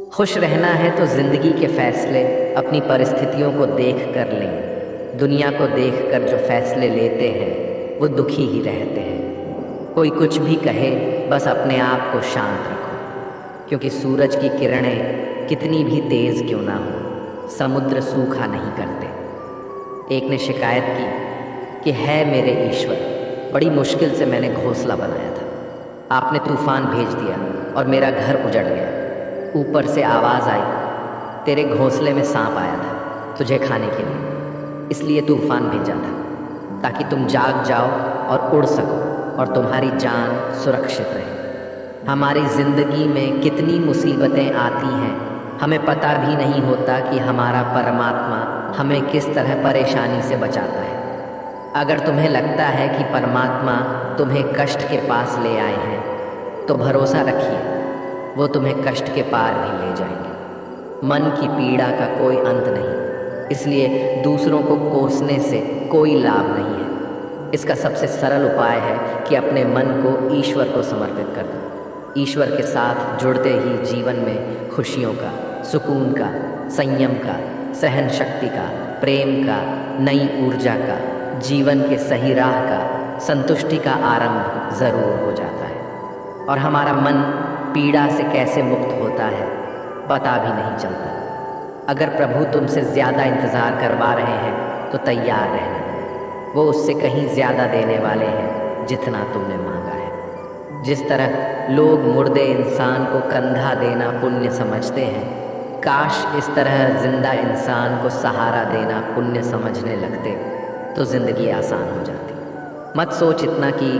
खुश रहना है तो ज़िंदगी के फैसले अपनी परिस्थितियों को देख कर लें। दुनिया को देख कर जो फैसले लेते हैं वो दुखी ही रहते हैं। कोई कुछ भी कहे, बस अपने आप को शांत रखो, क्योंकि सूरज की किरणें कितनी भी तेज़ क्यों ना हो, समुद्र सूखा नहीं करते। एक ने शिकायत की कि है मेरे ईश्वर, बड़ी मुश्किल से मैंने घोंसला बनाया था, आपने तूफान भेज दिया और मेरा घर उजड़ गया। ऊपर से आवाज़ आई, तेरे घोंसले में सांप आया था तुझे खाने के लिए, इसलिए तूफान भेजा था ताकि तुम जाग जाओ और उड़ सको और तुम्हारी जान सुरक्षित रहे। हमारी ज़िंदगी में कितनी मुसीबतें आती हैं, हमें पता भी नहीं होता कि हमारा परमात्मा हमें किस तरह परेशानी से बचाता है। अगर तुम्हें लगता है कि परमात्मा तुम्हें कष्ट के पास ले आए हैं, तो भरोसा रखिए वो तुम्हें कष्ट के पार भी ले जाएंगे। मन की पीड़ा का कोई अंत नहीं, इसलिए दूसरों को कोसने से कोई लाभ नहीं है। इसका सबसे सरल उपाय है कि अपने मन को ईश्वर को समर्पित कर दो। ईश्वर के साथ जुड़ते ही जीवन में खुशियों का, सुकून का, संयम का, सहन शक्ति का, प्रेम का, नई ऊर्जा का, जीवन के सही राह का, संतुष्टि का आरंभ ज़रूर हो जाता है। और हमारा मन पीड़ा से कैसे मुक्त होता है पता भी नहीं चलता। अगर प्रभु तुमसे ज़्यादा इंतज़ार करवा रहे हैं तो तैयार रहना, वो उससे कहीं ज़्यादा देने वाले हैं जितना तुमने मांगा है। जिस तरह लोग मुर्दे इंसान को कंधा देना पुण्य समझते हैं, काश इस तरह जिंदा इंसान को सहारा देना पुण्य समझने लगते तो ज़िंदगी आसान हो जाती। मत सोच इतना कि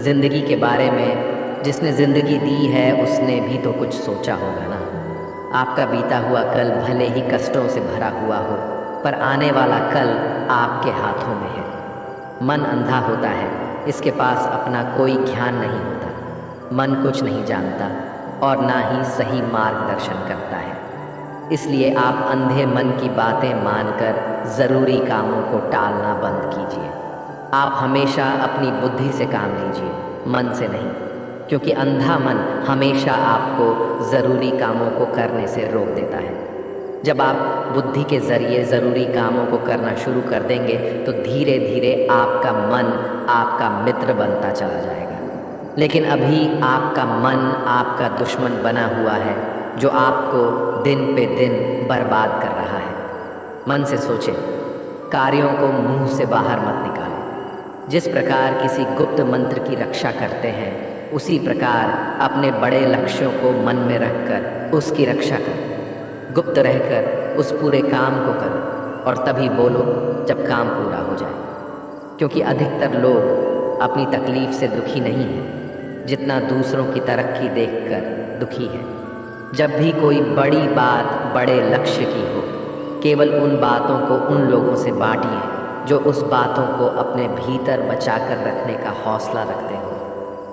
ज़िंदगी के बारे में जिसने ज़िंदगी दी है उसने भी तो कुछ सोचा होगा ना। आपका बीता हुआ कल भले ही कष्टों से भरा हुआ हो, पर आने वाला कल आपके हाथों में है। मन अंधा होता है, इसके पास अपना कोई ज्ञान नहीं होता। मन कुछ नहीं जानता और ना ही सही मार्गदर्शन करता है। इसलिए आप अंधे मन की बातें मानकर ज़रूरी कामों को टालना बंद कीजिए। आप हमेशा अपनी बुद्धि से काम लीजिए, मन से नहीं, क्योंकि अंधा मन हमेशा आपको ज़रूरी कामों को करने से रोक देता है। जब आप बुद्धि के ज़रिए ज़रूरी कामों को करना शुरू कर देंगे तो धीरे धीरे आपका मन आपका मित्र बनता चला जाएगा। लेकिन अभी आपका मन आपका दुश्मन बना हुआ है, जो आपको दिन पे दिन बर्बाद कर रहा है। मन से सोचें, कार्यों को मुंह से बाहर मत निकालें। जिस प्रकार किसी गुप्त मंत्र की रक्षा करते हैं, उसी प्रकार अपने बड़े लक्ष्यों को मन में रखकर उसकी रक्षा करो। गुप्त रहकर उस पूरे काम को करो और तभी बोलो जब काम पूरा हो जाए, क्योंकि अधिकतर लोग अपनी तकलीफ से दुखी नहीं हैं जितना दूसरों की तरक्की देखकर दुखी है। जब भी कोई बड़ी बात बड़े लक्ष्य की हो, केवल उन बातों को उन लोगों से बांटिए जो उस बातों को अपने भीतर बचाकर रखने का हौसला रखते हो।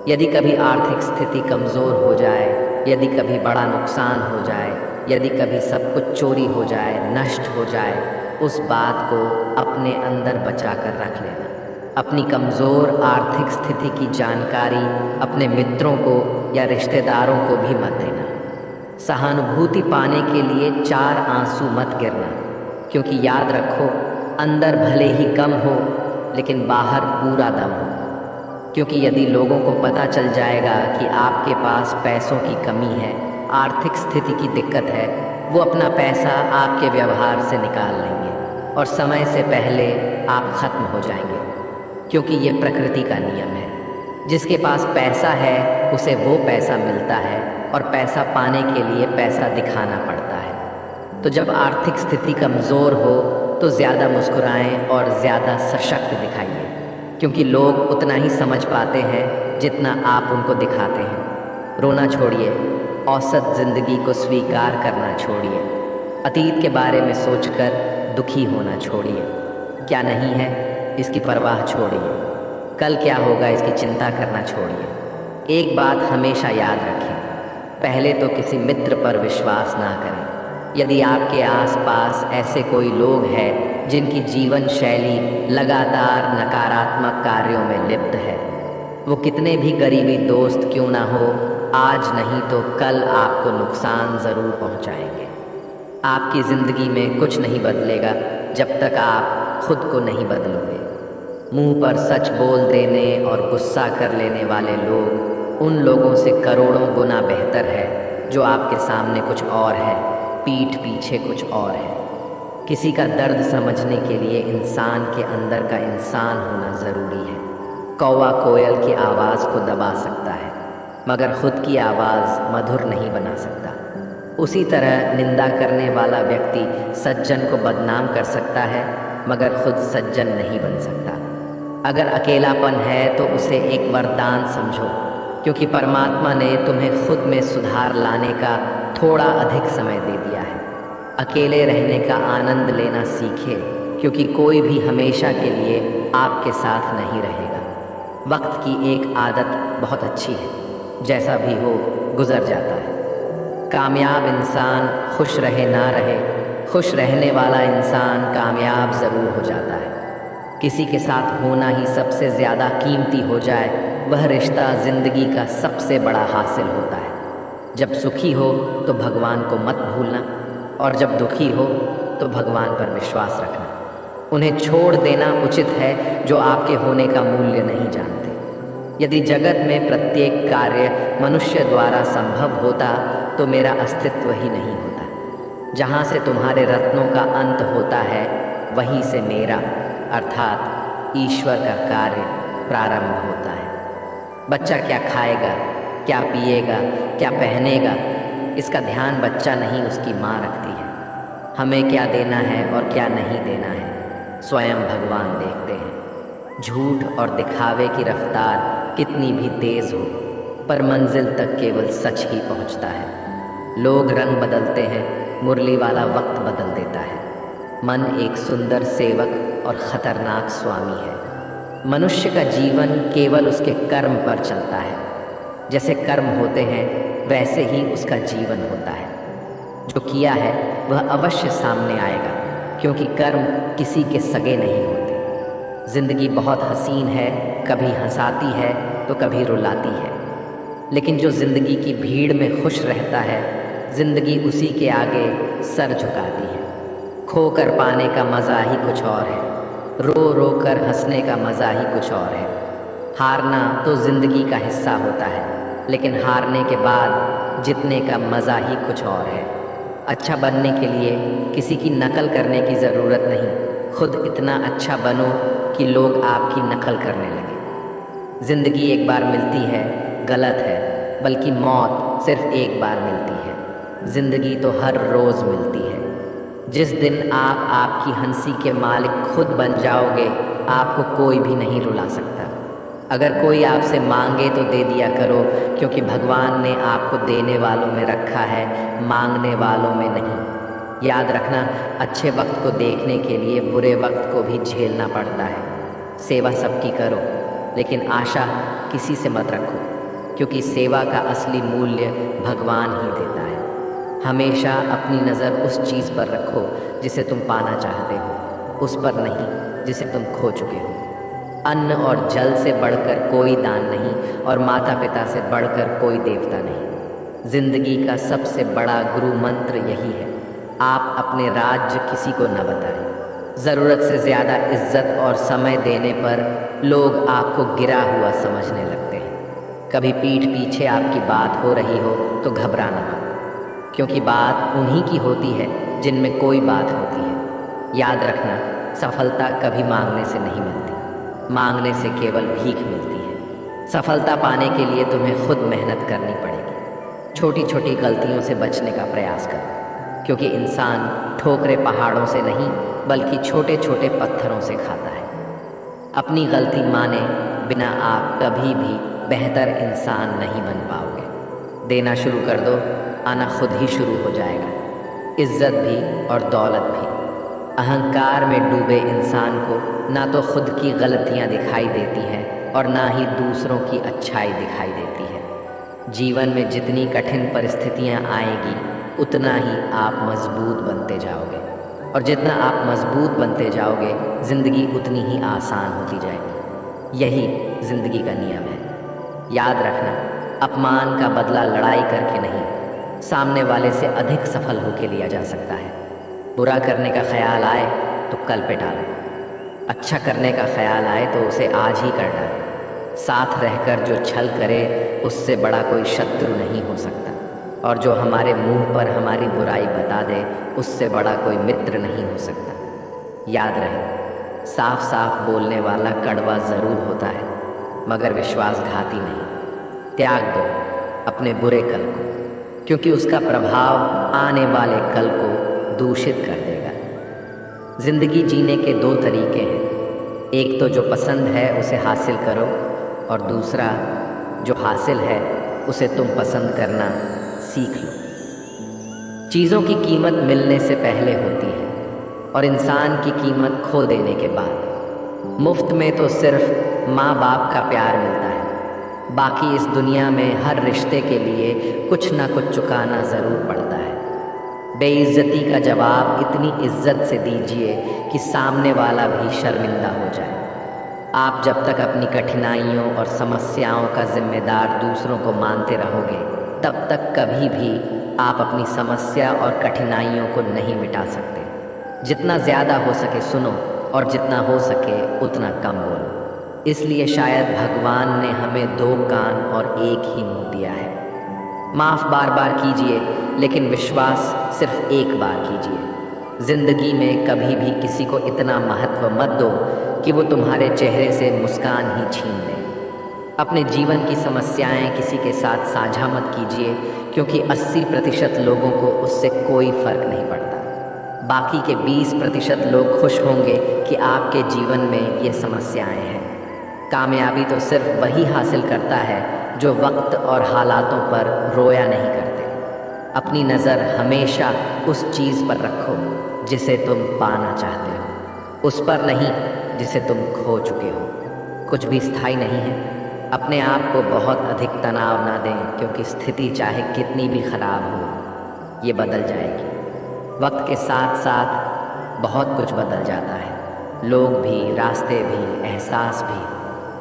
यदि कभी आर्थिक स्थिति कमज़ोर हो जाए, यदि कभी बड़ा नुकसान हो जाए, यदि कभी सब कुछ चोरी हो जाए, नष्ट हो जाए, उस बात को अपने अंदर बचा कर रख लेना। अपनी कमज़ोर आर्थिक स्थिति की जानकारी अपने मित्रों को या रिश्तेदारों को भी मत देना। सहानुभूति पाने के लिए 4 आंसू मत गिरना, क्योंकि याद रखो, अंदर भले ही कम हो लेकिन बाहर पूरा दम हो। क्योंकि यदि लोगों को पता चल जाएगा कि आपके पास पैसों की कमी है, आर्थिक स्थिति की दिक्कत है, वो अपना पैसा आपके व्यवहार से निकाल लेंगे और समय से पहले आप ख़त्म हो जाएंगे। क्योंकि ये प्रकृति का नियम है, जिसके पास पैसा है उसे वो पैसा मिलता है और पैसा पाने के लिए पैसा दिखाना पड़ता है। तो जब आर्थिक स्थिति कमज़ोर हो तो ज़्यादा मुस्कुराएं और ज़्यादा सशक्त दिखाइए, क्योंकि लोग उतना ही समझ पाते हैं जितना आप उनको दिखाते हैं। रोना छोड़िए, औसत ज़िंदगी को स्वीकार करना छोड़िए, अतीत के बारे में सोचकर दुखी होना छोड़िए। क्या नहीं है इसकी परवाह छोड़िए, कल क्या होगा इसकी चिंता करना छोड़िए। एक बात हमेशा याद रखें, पहले तो किसी मित्र पर विश्वास ना करें। यदि आपके आसपास ऐसे कोई लोग हैं जिनकी जीवन शैली लगातार नकारात्मक कार्यों में लिप्त है, वो कितने भी करीबी दोस्त क्यों ना हो, आज नहीं तो कल आपको नुकसान ज़रूर पहुंचाएंगे। आपकी ज़िंदगी में कुछ नहीं बदलेगा जब तक आप खुद को नहीं बदलोगे। मुंह पर सच बोल देने और गुस्सा कर लेने वाले लोग उन लोगों से करोड़ों गुना बेहतर है जो आपके सामने कुछ और है, पीठ पीछे कुछ और है। किसी का दर्द समझने के लिए इंसान के अंदर का इंसान होना ज़रूरी है। कौवा कोयल की आवाज़ को दबा सकता है मगर खुद की आवाज़ मधुर नहीं बना सकता। उसी तरह निंदा करने वाला व्यक्ति सज्जन को बदनाम कर सकता है मगर खुद सज्जन नहीं बन सकता। अगर अकेलापन है तो उसे एक वरदान समझो, क्योंकि परमात्मा ने तुम्हें खुद में सुधार लाने का थोड़ा अधिक समय दे दिया है। अकेले रहने का आनंद लेना सीखे, क्योंकि कोई भी हमेशा के लिए आपके साथ नहीं रहेगा। वक्त की एक आदत बहुत अच्छी है, जैसा भी हो गुजर जाता है। कामयाब इंसान खुश रहे ना रहे, खुश रहने वाला इंसान कामयाब ज़रूर हो जाता है। किसी के साथ होना ही सबसे ज़्यादा कीमती हो जाए, वह रिश्ता ज़िंदगी का सबसे बड़ा हासिल होता है। जब सुखी हो तो भगवान को मत भूलना, और जब दुखी हो तो भगवान पर विश्वास रखना। उन्हें छोड़ देना उचित है जो आपके होने का मूल्य नहीं जानते। यदि जगत में प्रत्येक कार्य मनुष्य द्वारा संभव होता तो मेरा अस्तित्व ही नहीं होता। जहाँ से तुम्हारे रत्नों का अंत होता है वहीं से मेरा अर्थात ईश्वर का कार्य प्रारंभ होता है। बच्चा क्या खाएगा, क्या पिएगा, क्या पहनेगा, इसका ध्यान बच्चा नहीं उसकी माँ रखती है। हमें क्या देना है और क्या नहीं देना है स्वयं भगवान देखते हैं। झूठ और दिखावे की रफ्तार कितनी भी तेज़ हो, पर मंजिल तक केवल सच ही पहुंचता है। लोग रंग बदलते हैं, मुरली वाला वक्त बदल देता है। मन एक सुंदर सेवक और ख़तरनाक स्वामी है। मनुष्य का जीवन केवल उसके कर्म पर चलता है। जैसे कर्म होते हैं वैसे ही उसका जीवन होता है। जो किया है वह अवश्य सामने आएगा, क्योंकि कर्म किसी के सगे नहीं होते। ज़िंदगी बहुत हसीन है, कभी हंसाती है तो कभी रुलाती है, लेकिन जो ज़िंदगी की भीड़ में खुश रहता है, ज़िंदगी उसी के आगे सर झुकाती है। खोकर पाने का मज़ा ही कुछ और है, रो रो कर हंसने का मज़ा ही कुछ और है। हारना तो ज़िंदगी का हिस्सा होता है, लेकिन हारने के बाद जीतने का मज़ा ही कुछ और है। अच्छा बनने के लिए किसी की नकल करने की ज़रूरत नहीं, खुद इतना अच्छा बनो कि लोग आपकी नकल करने लगे। ज़िंदगी एक बार मिलती है गलत है, बल्कि मौत सिर्फ एक बार मिलती है। ज़िंदगी तो हर रोज़ मिलती है। जिस दिन आप आपकी हंसी के मालिक खुद बन जाओगे, आपको कोई भी नहीं रुला सकता। अगर कोई आपसे मांगे तो दे दिया करो, क्योंकि भगवान ने आपको देने वालों में रखा है, मांगने वालों में नहीं। याद रखना, अच्छे वक्त को देखने के लिए बुरे वक्त को भी झेलना पड़ता है। सेवा सबकी करो, लेकिन आशा किसी से मत रखो, क्योंकि सेवा का असली मूल्य भगवान ही देता है। हमेशा अपनी नज़र उस चीज़ पर रखो जिसे तुम पाना चाहते हो, उस पर नहीं जिसे तुम खो चुके हो। अन्न और जल से बढ़कर कोई दान नहीं, और माता पिता से बढ़कर कोई देवता नहीं। जिंदगी का सबसे बड़ा गुरु मंत्र यही है, आप अपने राज्य किसी को न बताएं। ज़रूरत से ज़्यादा इज्जत और समय देने पर लोग आपको गिरा हुआ समझने लगते हैं। कभी पीठ पीछे आपकी बात हो रही हो तो घबराना मत, क्योंकि बात उन्हीं की होती है जिनमें कोई बात होती है। याद रखना, सफलता कभी मांगने से नहीं मिलती, मांगने से केवल भीख मिलती है। सफलता पाने के लिए तुम्हें खुद मेहनत करनी पड़ेगी। छोटी छोटी गलतियों से बचने का प्रयास करो, क्योंकि इंसान ठोकरे पहाड़ों से नहीं बल्कि छोटे छोटे पत्थरों से खाता है। अपनी गलती माने बिना आप कभी भी बेहतर इंसान नहीं बन पाओगे। देना शुरू कर दो, आना खुद ही शुरू हो जाएगा, इज्जत भी और दौलत भी। अहंकार में डूबे इंसान को ना तो खुद की गलतियां दिखाई देती हैं और ना ही दूसरों की अच्छाई दिखाई देती है। जीवन में जितनी कठिन परिस्थितियां आएगी उतना ही आप मजबूत बनते जाओगे, और जितना आप मजबूत बनते जाओगे ज़िंदगी उतनी ही आसान होती जाएगी। यही ज़िंदगी का नियम है। याद रखना, अपमान का बदला लड़ाई करके नहीं, सामने वाले से अधिक सफल होके लिया जा सकता है। बुरा करने का ख्याल आए तो कल पे टालो, अच्छा करने का ख्याल आए तो उसे आज ही कर डालो। साथ रहकर जो छल करे उससे बड़ा कोई शत्रु नहीं हो सकता, और जो हमारे मुंह पर हमारी बुराई बता दे उससे बड़ा कोई मित्र नहीं हो सकता। याद रहे, साफ साफ बोलने वाला कड़वा ज़रूर होता है मगर विश्वासघाती नहीं। त्याग दो अपने बुरे कल को, क्योंकि उसका प्रभाव आने वाले कल को दूषित कर देगा। जिंदगी जीने के दो तरीके हैं, एक तो जो पसंद है उसे हासिल करो, और दूसरा जो हासिल है उसे तुम पसंद करना सीख लो। चीज़ों की कीमत मिलने से पहले होती है और इंसान की कीमत खो देने के बाद। मुफ्त में तो सिर्फ माँ बाप का प्यार मिलता है, बाकी इस दुनिया में हर रिश्ते के लिए कुछ ना कुछ चुकाना ज़रूर पड़ता है। बेइज्जती का जवाब इतनी इज्जत से दीजिए कि सामने वाला भी शर्मिंदा हो जाए। आप जब तक अपनी कठिनाइयों और समस्याओं का जिम्मेदार दूसरों को मानते रहोगे, तब तक कभी भी आप अपनी समस्या और कठिनाइयों को नहीं मिटा सकते। जितना ज़्यादा हो सके सुनो, और जितना हो सके उतना कम बोलो। इसलिए शायद भगवान ने हमें दो कान और एक ही मुंह दिया है। माफ़ बार बार कीजिए, लेकिन विश्वास सिर्फ एक बार कीजिए। ज़िंदगी में कभी भी किसी को इतना महत्व मत दो कि वो तुम्हारे चेहरे से मुस्कान ही छीन ले। अपने जीवन की समस्याएं किसी के साथ साझा मत कीजिए, क्योंकि 80% लोगों को उससे कोई फ़र्क नहीं पड़ता। बाकी के 20% लोग खुश होंगे कि आपके जीवन में ये समस्याएं हैं। कामयाबी तो सिर्फ वही हासिल करता है जो वक्त और हालातों पर रोया नहीं करते। अपनी नज़र हमेशा उस चीज़ पर रखो जिसे तुम पाना चाहते हो, उस पर नहीं जिसे तुम खो चुके हो। कुछ भी स्थायी नहीं है। अपने आप को बहुत अधिक तनाव ना दें, क्योंकि स्थिति चाहे कितनी भी ख़राब हो ये बदल जाएगी। वक्त के साथ साथ बहुत कुछ बदल जाता है, लोग भी, रास्ते भी, एहसास भी,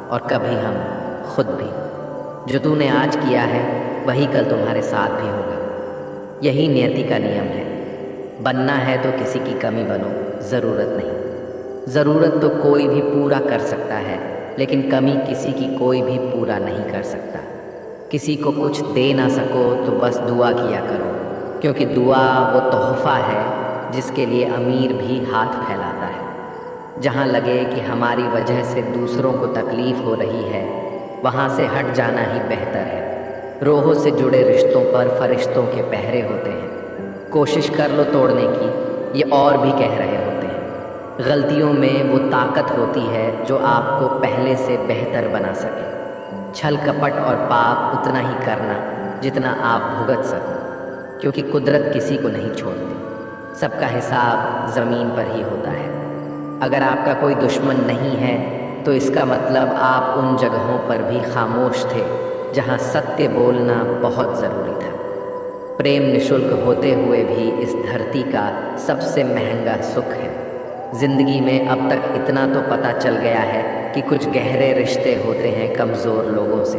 और कभी हम खुद भी। जो तूने आज किया है वही कल तुम्हारे साथ भी होगा। यही नियति का नियम है। बनना है तो किसी की कमी बनो, ज़रूरत नहीं। ज़रूरत तो कोई भी पूरा कर सकता है, लेकिन कमी किसी की कोई भी पूरा नहीं कर सकता। किसी को कुछ दे ना सको तो बस दुआ किया करो, क्योंकि दुआ वो तोहफ़ा है जिसके लिए अमीर भी हाथ फैलाता है। जहाँ लगे कि हमारी वजह से दूसरों को तकलीफ़ हो रही है, वहाँ से हट जाना ही बेहतर है। रोहों से जुड़े रिश्तों पर फरिश्तों के पहरे होते हैं। कोशिश कर लो तोड़ने की, ये और भी कह रहे होते हैं। गलतियों में वो ताकत होती है जो आपको पहले से बेहतर बना सके। छल कपट और पाप उतना ही करना जितना आप भुगत सको, क्योंकि कुदरत किसी को नहीं छोड़ती। सबका हिसाब ज़मीन पर ही होता है। अगर आपका कोई दुश्मन नहीं है तो इसका मतलब आप उन जगहों पर भी खामोश थे जहाँ सत्य बोलना बहुत ज़रूरी था। प्रेम निशुल्क होते हुए भी इस धरती का सबसे महंगा सुख है। ज़िंदगी में अब तक इतना तो पता चल गया है कि कुछ गहरे रिश्ते होते हैं कमज़ोर लोगों से,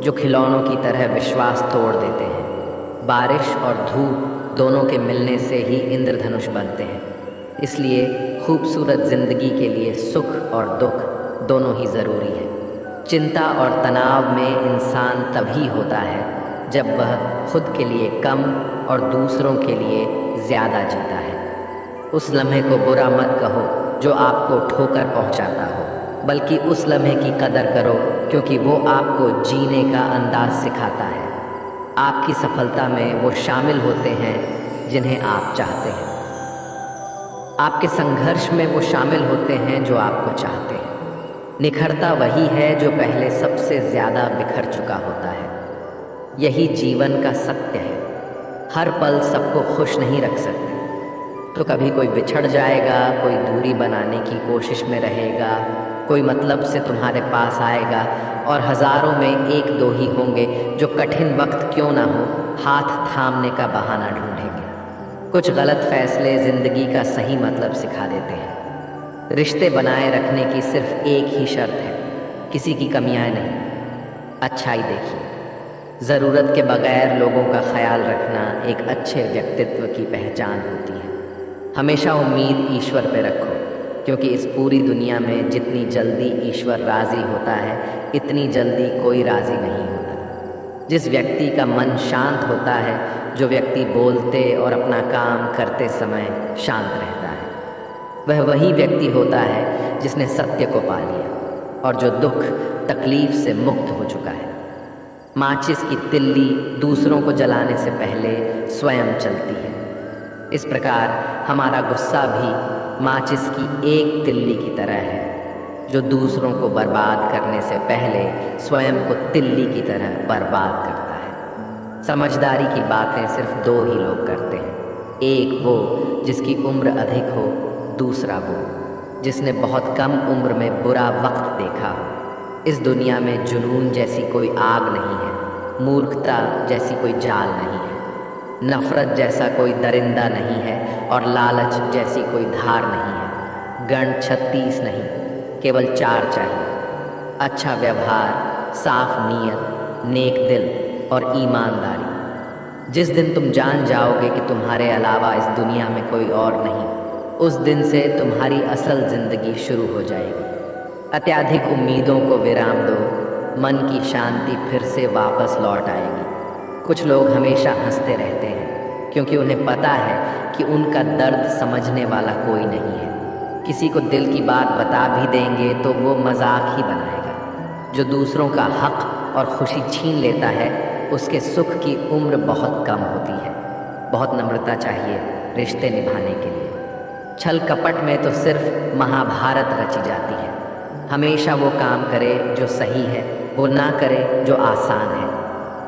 जो खिलौनों की तरह विश्वास तोड़ देते हैं। बारिश और धूप दोनों के मिलने से ही इंद्रधनुष बनते हैं। इसलिए खूबसूरत ज़िंदगी के लिए सुख और दुख दोनों ही ज़रूरी है। चिंता और तनाव में इंसान तभी होता है जब वह खुद के लिए कम और दूसरों के लिए ज़्यादा जीता है। उस लम्हे को बुरा मत कहो जो आपको ठोकर पहुंचाता हो, बल्कि उस लम्हे की कदर करो, क्योंकि वो आपको जीने का अंदाज सिखाता है। आपकी सफलता में वो शामिल होते हैं जिन्हें आप चाहते हैं। आपके संघर्ष में वो शामिल होते हैं जो आपको चाहते हैं। निखरता वही है जो पहले सबसे ज़्यादा बिखर चुका होता है। यही जीवन का सत्य है। हर पल सबको खुश नहीं रख सकते, तो कभी कोई बिछड़ जाएगा, कोई दूरी बनाने की कोशिश में रहेगा, कोई मतलब से तुम्हारे पास आएगा, और हज़ारों में एक दो ही होंगे जो कठिन वक्त क्यों ना हो हाथ थामने का बहाना ढूंढेंगे। कुछ गलत फैसले ज़िंदगी का सही मतलब सिखा देते हैं। रिश्ते बनाए रखने की सिर्फ एक ही शर्त है, किसी की कमियां नहीं, अच्छाई देखिए। ज़रूरत के बगैर लोगों का ख्याल रखना एक अच्छे व्यक्तित्व की पहचान होती है। हमेशा उम्मीद ईश्वर पे रखो, क्योंकि इस पूरी दुनिया में जितनी जल्दी ईश्वर राज़ी होता है, इतनी जल्दी कोई राज़ी नहीं होता। जिस व्यक्ति का मन शांत होता है, जो व्यक्ति बोलते और अपना काम करते समय शांत रहता है, वह वही व्यक्ति होता है जिसने सत्य को पा लिया और जो दुख तकलीफ से मुक्त हो चुका है। माचिस की तिल्ली दूसरों को जलाने से पहले स्वयं चलती है। इस प्रकार हमारा गुस्सा भी माचिस की एक तिल्ली की तरह है, जो दूसरों को बर्बाद करने से पहले स्वयं को तिल्ली की तरह बर्बाद करता है। समझदारी की बातें सिर्फ दो ही लोग करते हैं, एक वो जिसकी उम्र अधिक हो, दूसरा वो जिसने बहुत कम उम्र में बुरा वक्त देखा हो। इस दुनिया में जुनून जैसी कोई आग नहीं है, मूर्खता जैसी कोई जाल नहीं है, नफ़रत जैसा कोई दरिंदा नहीं है और लालच जैसी कोई धार नहीं है। गण 36 नहीं, केवल 4 चाहिए: अच्छा व्यवहार, साफ नीयत, नेक दिल और ईमानदारी। जिस दिन तुम जान जाओगे कि तुम्हारे अलावा इस दुनिया में कोई और नहीं, उस दिन से तुम्हारी असल ज़िंदगी शुरू हो जाएगी। अत्यधिक उम्मीदों को विराम दो, मन की शांति फिर से वापस लौट आएगी। कुछ लोग हमेशा हंसते रहते हैं, क्योंकि उन्हें पता है कि उनका दर्द समझने वाला कोई नहीं है। किसी को दिल की बात बता भी देंगे तो वो मजाक ही बनाएगा। जो दूसरों का हक और खुशी छीन लेता है, उसके सुख की उम्र बहुत कम होती है। बहुत नम्रता चाहिए रिश्ते निभाने के लिए। छल कपट में तो सिर्फ महाभारत रची जाती है। हमेशा वो काम करे जो सही है, वो ना करे जो आसान है।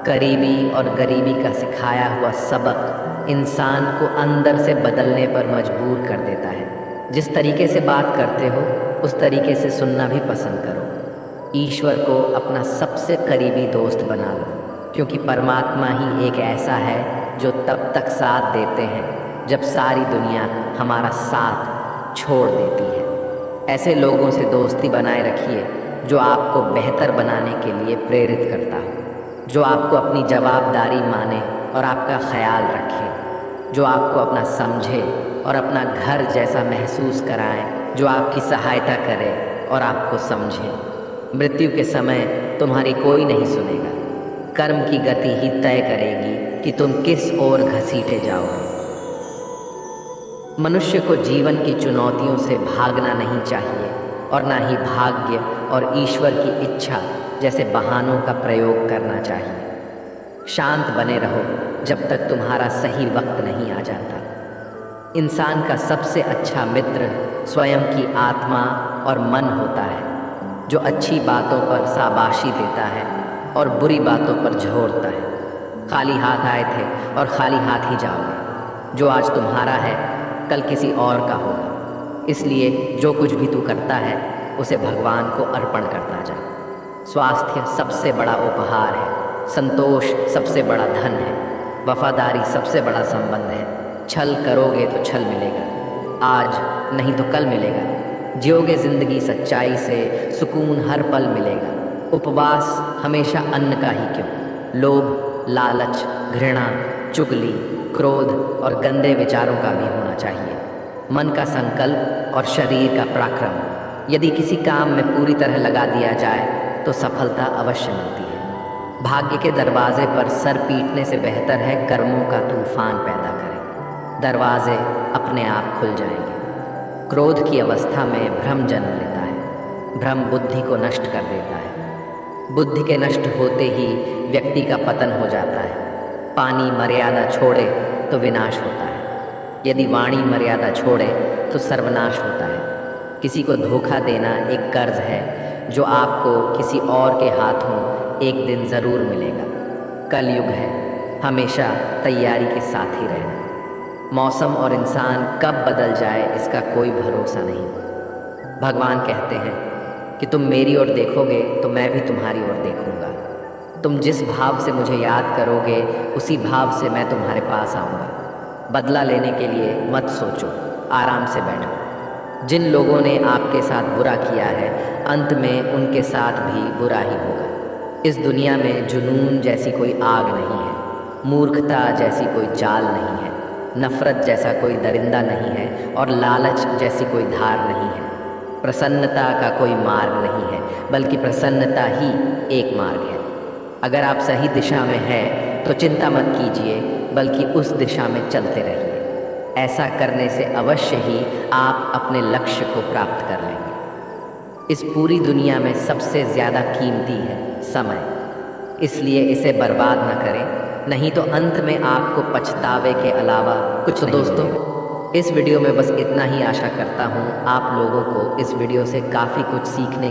करीबी और गरीबी का सिखाया हुआ सबक इंसान को अंदर से बदलने पर मजबूर कर देता है। जिस तरीके से बात करते हो, उस तरीके से सुनना भी पसंद करो। ईश्वर को अपना सबसे करीबी दोस्त बना लो, क्योंकि परमात्मा ही एक ऐसा है जो तब तक साथ देते हैं जब सारी दुनिया हमारा साथ छोड़ देती है। ऐसे लोगों से दोस्ती बनाए रखिए जो आपको बेहतर बनाने के लिए प्रेरित करता हो, जो आपको अपनी जवाबदारी माने और आपका ख्याल रखे, जो आपको अपना समझे और अपना घर जैसा महसूस कराए, जो आपकी सहायता करे और आपको समझे। मृत्यु के समय तुम्हारी कोई नहीं सुनेगा। कर्म की गति ही तय करेगी कि तुम किस ओर घसीटे जाओगे। मनुष्य को जीवन की चुनौतियों से भागना नहीं चाहिए और ना ही भाग्य और ईश्वर की इच्छा जैसे बहानों का प्रयोग करना चाहिए। शांत बने रहो जब तक तुम्हारा सही वक्त नहीं आ जाता। इंसान का सबसे अच्छा मित्र स्वयं की आत्मा और मन होता है, जो अच्छी बातों पर शाबाशी देता है और बुरी बातों पर झोरता है। खाली हाथ आए थे और खाली हाथ ही जाओगे। जो आज तुम्हारा है, कल किसी और का होगा। इसलिए जो कुछ भी तू करता है, उसे भगवान को अर्पण करता जा। स्वास्थ्य सबसे बड़ा उपहार है, संतोष सबसे बड़ा धन है, वफादारी सबसे बड़ा संबंध है। छल करोगे तो छल मिलेगा, आज नहीं तो कल मिलेगा। जियोगे जिंदगी सच्चाई से, सुकून हर पल मिलेगा। उपवास हमेशा अन्न का ही क्यों, लोभ, लालच, घृणा, चुगली, क्रोध और गंदे विचारों का भी होना चाहिए। मन का संकल्प और शरीर का पराक्रम यदि किसी काम में पूरी तरह लगा दिया जाए तो सफलता अवश्य मिलती है। भाग्य के दरवाजे पर सर पीटने से बेहतर है कर्मों का तूफान पैदा करें। दरवाजे अपने आप खुल जाएंगे। क्रोध की अवस्था में भ्रम जन्म लेता है। भ्रम बुद्धि को नष्ट कर देता है। बुद्धि के नष्ट होते ही व्यक्ति का पतन हो जाता है। पानी मर्यादा छोड़े तो विनाश होता है, यदि वाणी मर्यादा छोड़े तो सर्वनाश होता है। किसी को धोखा देना एक कर्ज है जो आपको किसी और के हाथों एक दिन ज़रूर मिलेगा। कलयुग है, हमेशा तैयारी के साथ ही रहना। मौसम और इंसान कब बदल जाए इसका कोई भरोसा नहीं। भगवान कहते हैं कि तुम मेरी ओर देखोगे तो मैं भी तुम्हारी ओर देखूंगा। तुम जिस भाव से मुझे याद करोगे, उसी भाव से मैं तुम्हारे पास आऊँगा। बदला लेने के लिए मत सोचो, आराम से बैठो। जिन लोगों ने आपके साथ बुरा किया है, अंत में उनके साथ भी बुरा ही होगा। इस दुनिया में जुनून जैसी कोई आग नहीं है, मूर्खता जैसी कोई चाल नहीं है, नफ़रत जैसा कोई दरिंदा नहीं है और लालच जैसी कोई धार नहीं है। प्रसन्नता का कोई मार्ग नहीं है, बल्कि प्रसन्नता ही एक मार्ग है। अगर आप सही दिशा में हैं तो चिंता मत कीजिए, बल्कि उस दिशा में चलते रहिए। ऐसा करने से अवश्य ही आप अपने लक्ष्य को प्राप्त कर लेंगे। इस पूरी दुनिया में सबसे ज़्यादा कीमती है समय, इसलिए इसे बर्बाद न करें, नहीं तो अंत में आपको पछतावे के अलावा कुछ नहीं। दोस्तों, इस वीडियो में बस इतना ही आशा करता हूँ आप लोगों को इस वीडियो से काफ़ी कुछ सीखने